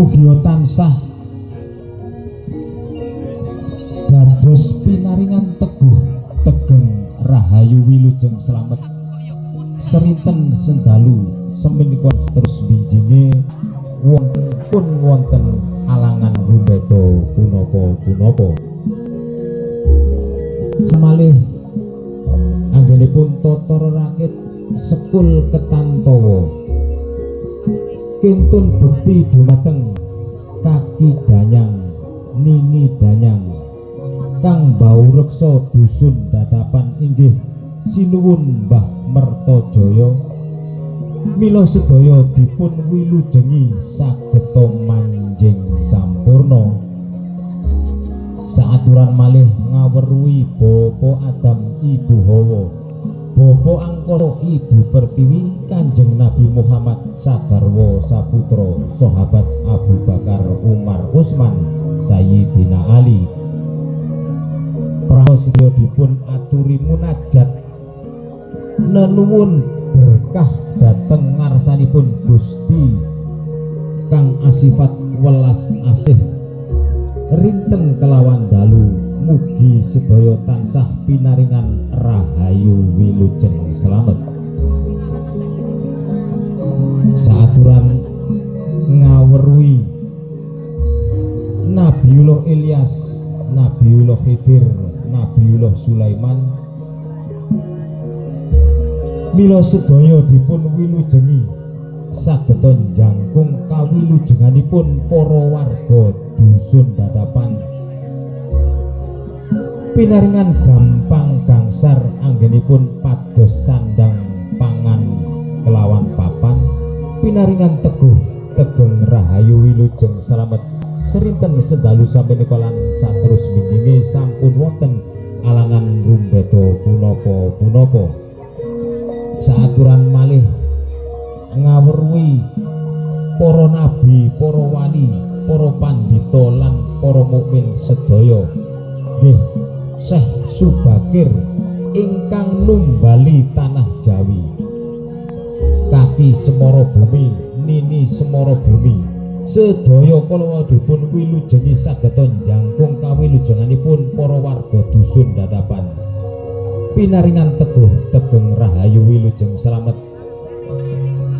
mugi tansah dados pinaringan teguh tegeng rahayu wilujeng slamet serinten sendalu semenika terus binjinge wonten alangan rumbeto punapa-punapa semalih anggenipun Totoro Rakit Sekul Ketantowo kintun bekti dumateng Kaki Danyang Nini Danyang kang bau reksa dusun dadapan inggih sinuwun Mbah Mertajaya mila sedaya dipun wilujengi sageta manjing sampurna saaturan malih ngaweruhi Bapa Adam Ibu Hawa Bapa Angkara Ibu Pertiwi Kanjeng Nabi Muhammad sagarwa saputra sahabat Abu Bakar Umar Utsman Sayyidina Ali prasedaya dipun aturi munajat nenuwun berkah dhateng ngarsanipun Gusti kang asifat welas asih rinten kelawan dalu mugi sedaya tansah pinaringan rahayu wilujeng slamet saaturan ngaweruhi Nabiullah Ilyas Nabiullah Khidir Nabiullah Sulaiman mila sedaya dipun wilujengi sageta njangkung kawilujenganipun para warga dusun dadapan pinaringan gampang gangsar anggenipun pados sandang pangan kelawan papan pinaringan teguh tegeng rahayu wilujeng slamet serinten sendalu sampenika lan saterus binjinge sampun wonten alangan rumbeto punapa-punapa saaturan malih ngaweruhi para nabi, para wali, para pandita lan para mukmin sedaya nggih Syekh Subakir ingkang numbali tanah Jawi Kaki Semara Bumi Nini Semara Bumi sedaya kala dipun wilujengi sageta njangkung kawilujenganipun para warga dusun dadapan pinaringan teguh tegeng rahayu wilujeng slamet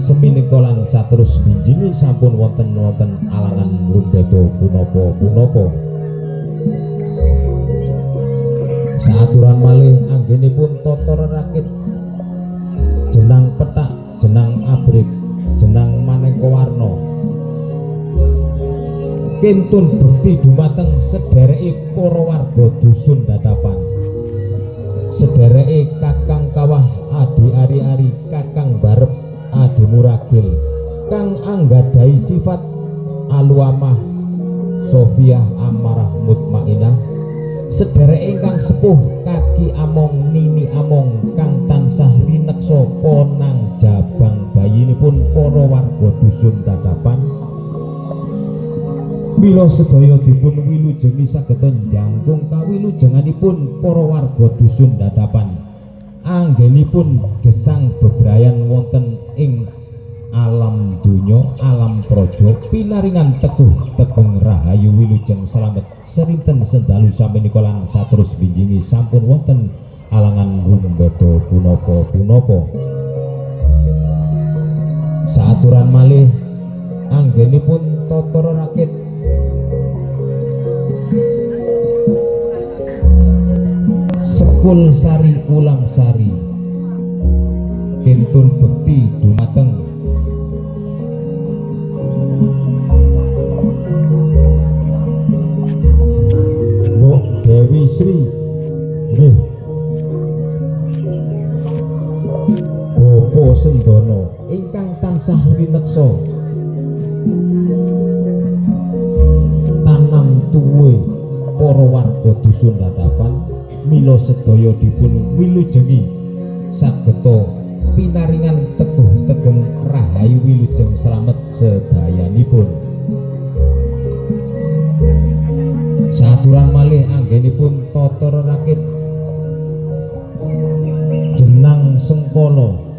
semenika lan saterus binjingi sampun wonten alangan rumbeto punapa-punapa saaturan malih anggenipun Totoro Rakit jenang petak jenang abrit jenang maneka warna kintun bekti dumateng sedereke para warga dusun dadapan sedereke Kakang Kawah Adi Ari-ari Kakang Barep Adi Muragil kang anggadhahi sifat aluamah Sofiah Amarah Mutmainah sedereke ingkang sepuh Kaki Among Nini Among kang tansah rineksa ponang jabang bayinipun para warga dusun dadapan mila sedaya dipun wilujengi sageta njangkung kawilujenganipun para warga dusun dadapan anggenipun gesang bebrayan wonten ing alam donya alam praja pinaringan teguh tegeng rahayu wilujeng slamet serinten sendalu sampenika lan saterus binjingi sampun wonten alangan rumbeto punapa-punapa saaturan malih anggenipun Totoro Rakit Sekul Sari Ulam Sari kintun bekti dumateng Mbok Dewi Sri nggih Bapa Sendana ingkang tansah rineksa tanam tuwe para warga dusun dadapan mila sedaya dipun wilujengi sageta pinaringan teguh tegeng rahayu wilujeng slamet sedayanipun saaturan malih anggenipun Totoro Rakit jenang Sengkala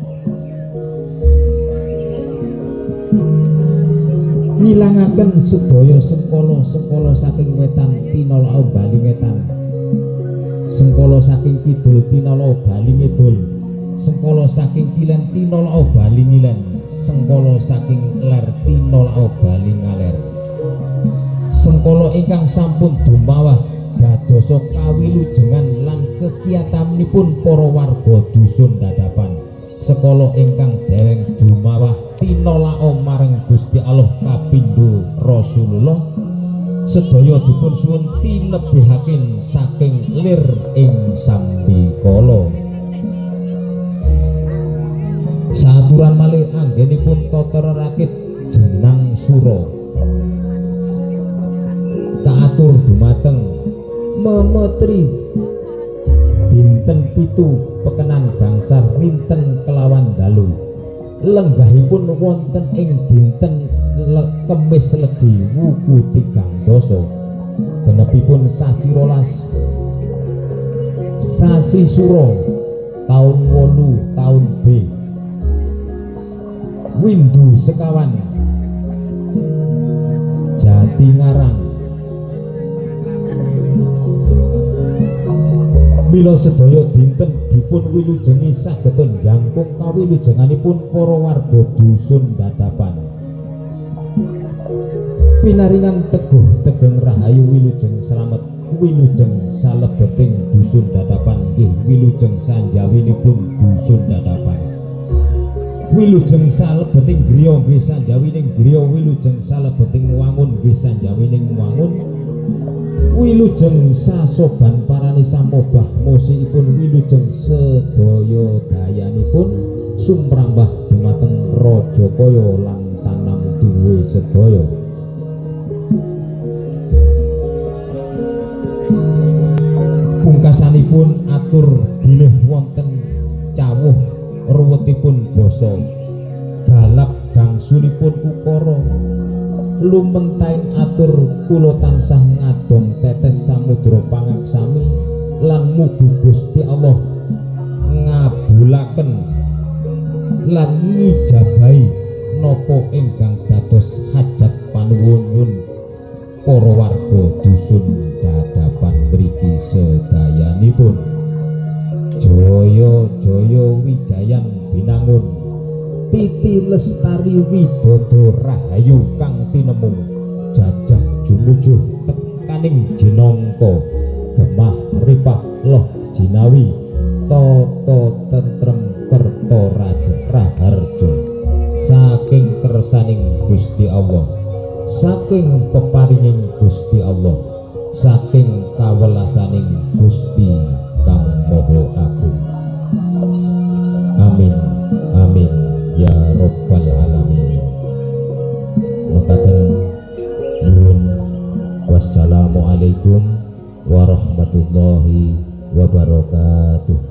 ngilangaken sedaya sengkala-sengkala saking wetan tinala bali wetan, sengkala saking kidul tinala bali ngidul, sengkala saking kilen tinala bali ngilen, sengkala saking ler tinala bali ngaler. Sengkala ingkang sampun dumawah dadosa kawilujengan lan kekiyatanipun para warga dusun Dadapan. Sekala ingkang dereng dumawah tinolao marang Gusti Allah kapindho Rasulullah, sedaya dipun suwun tinebihaken saking lir ing sambikala. Saturan malih anggenipun Totara Rakit jenang Sura kaatur dumateng memetri dinten 7 pekenan gangsal rinten kelawan dalu, lenggahipun wonten ing dinten Kemis Legi wuku 3 genepipun sasi 12 sasi Sura taun 8 taun B windu sekawan Jati Ngarang. Mila sedaya dinten dipun wilujengi saged njangkung kawilujenganipun para warga dusun Dadapan. Pinaringan teguh tegeng rahayu wilujeng slamet wilujeng salebeting dusun Dadapan nggih wilujeng sanjawinipun dusun Dadapan. Wilujeng salebeting griya nggih sanjawining griya, wilujeng salebeting wangun nggih sanjawining wangun. Wilujeng sasoban parani samobah musipun wilujeng sedaya dayanipun sumrambah dumateng Rajakaya lan tanam duwe sedaya. Pungkasanipun atur bilih wonten cawuh ruwetipun basa galap gangsulipun ukara lumentaing atur kula tansah ngadong tetes samudra pangaksami lan mugi Gusti Allah ngabulaken lan ngijabahi napa ingkang dados hajat panuwun para warga dusun Dadapan mriki sedayanipun. Jaya jaya wijayan binangun, titi lestari widodo rahayu kang tinemu, jajah jumujuh tekaning jinangka, gemah ripah loh jinawi, toto tentrem kerto raja raharjo, saking kersaning Gusti Allah, saking peparinging Gusti Allah, saking kawelasaning Gusti kang Maha Agung. Amin amin ya Rabbal Alamin. Mekaten nuwun. Wassalamualaikum warahmatullahi wabarakatuh.